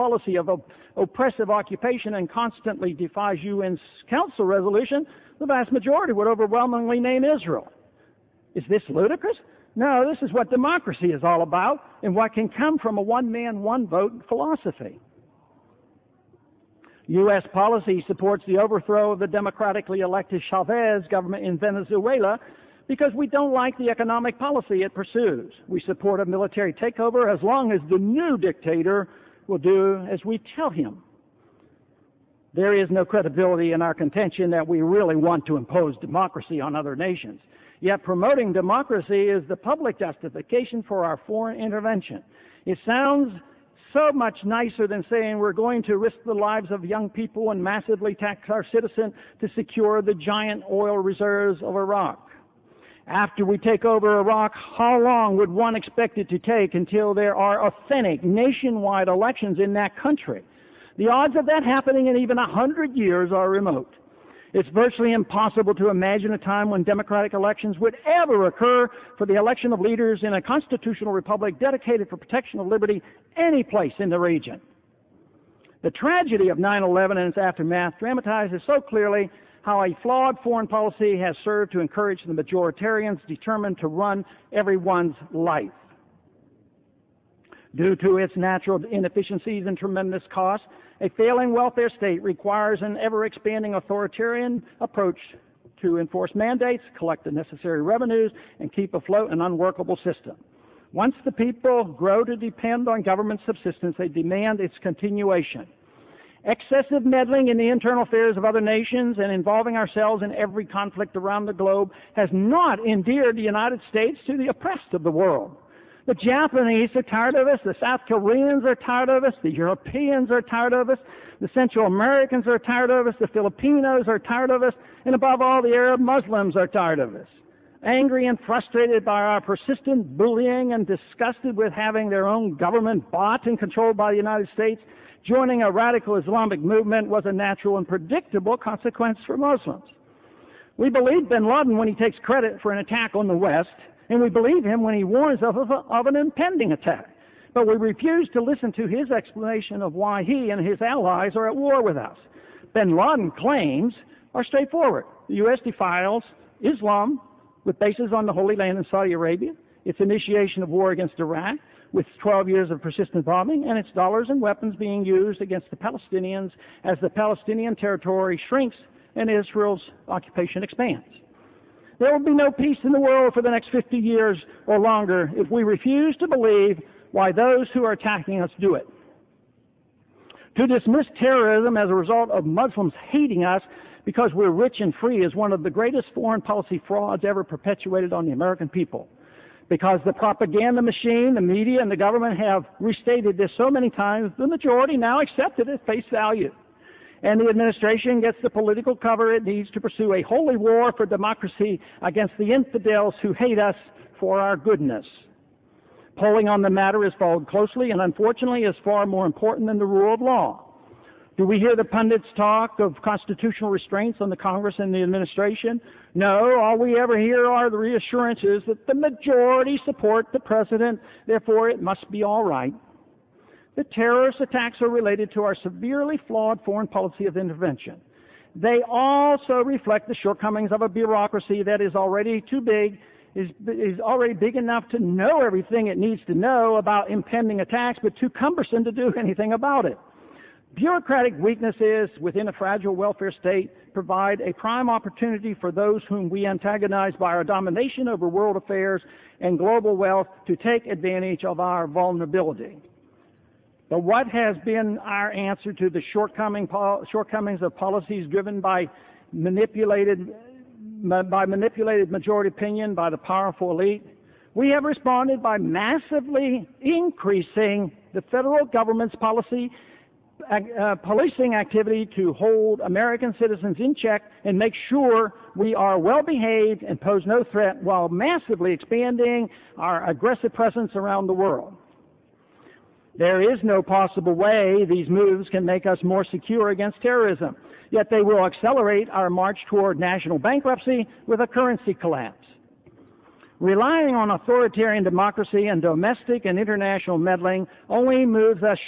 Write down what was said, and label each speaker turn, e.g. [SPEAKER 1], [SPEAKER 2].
[SPEAKER 1] policy of oppressive occupation and constantly defies UN's Council resolution, the vast majority would overwhelmingly name Israel. Is this ludicrous? No, this is what democracy is all about and what can come from a one-man, one-vote philosophy. U.S. policy supports the overthrow of the democratically elected Chavez government in Venezuela because we don't like the economic policy it pursues. We support a military takeover as long as the new dictator will do as we tell him. There is no credibility in our contention that we really want to impose democracy on other nations. Yet promoting democracy is the public justification for our foreign intervention. It sounds so much nicer than saying we're going to risk the lives of young people and massively tax our citizens to secure the giant oil reserves of Iraq. After we take over Iraq, how long would one expect it to take until there are authentic nationwide elections in that country? The odds of that happening in even 100 years are remote. It's virtually impossible to imagine a time when democratic elections would ever occur for the election of leaders in a constitutional republic dedicated for protection of liberty any place in the region. The tragedy of 9/11 and its aftermath dramatizes so clearly how a flawed foreign policy has served to encourage the majoritarians determined to run everyone's life. Due to its natural inefficiencies and tremendous costs, a failing welfare state requires an ever-expanding authoritarian approach to enforce mandates, collect the necessary revenues, and keep afloat an unworkable system. Once the people grow to depend on government subsistence, they demand its continuation. Excessive meddling in the internal affairs of other nations and involving ourselves in every conflict around the globe has not endeared the United States to the oppressed of the world. The Japanese are tired of us, the South Koreans are tired of us, the Europeans are tired of us, the Central Americans are tired of us, the Filipinos are tired of us, and above all, the Arab Muslims are tired of us. Angry and frustrated by our persistent bullying and disgusted with having their own government bought and controlled by the United States, joining a radical Islamic movement was a natural and predictable consequence for Muslims. We believe bin Laden when he takes credit for an attack on the West, and we believe him when he warns of an impending attack. But we refuse to listen to his explanation of why he and his allies are at war with us. Bin Laden claims are straightforward. The U.S. defiles Islam with bases on the Holy Land in Saudi Arabia, its initiation of war against Iraq, with 12 years of persistent bombing, and its dollars and weapons being used against the Palestinians as the Palestinian territory shrinks and Israel's occupation expands. There will be no peace in the world for the next 50 years or longer if we refuse to believe why those who are attacking us do it. To dismiss terrorism as a result of Muslims hating us because we're rich and free is one of the greatest foreign policy frauds ever perpetuated on the American people. Because the propaganda machine, the media, and the government have restated this so many times, the majority now accept it at face value. And the administration gets the political cover it needs to pursue a holy war for democracy against the infidels who hate us for our goodness. Polling on the matter is followed closely and unfortunately is far more important than the rule of law. Do we hear the pundits talk of constitutional restraints on the Congress and the administration? No, all we ever hear are the reassurances that the majority support the president, therefore it must be all right. The terrorist attacks are related to our severely flawed foreign policy of intervention. They also reflect the shortcomings of a bureaucracy that is already too big, is already big enough to know everything it needs to know about impending attacks, but too cumbersome to do anything about it. Bureaucratic weaknesses within a fragile welfare state provide a prime opportunity for those whom we antagonize by our domination over world affairs and global wealth to take advantage of our vulnerability. But what has been our answer to the shortcomings of policies driven by manipulated majority opinion by the powerful elite? We have responded by massively increasing the federal government's policing activity to hold American citizens in check and make sure we are well behaved and pose no threat while massively expanding our aggressive presence around the world. There is no possible way these moves can make us more secure against terrorism, yet they will accelerate our march toward national bankruptcy with a currency collapse. Relying on authoritarian democracy and domestic and international meddling only moves us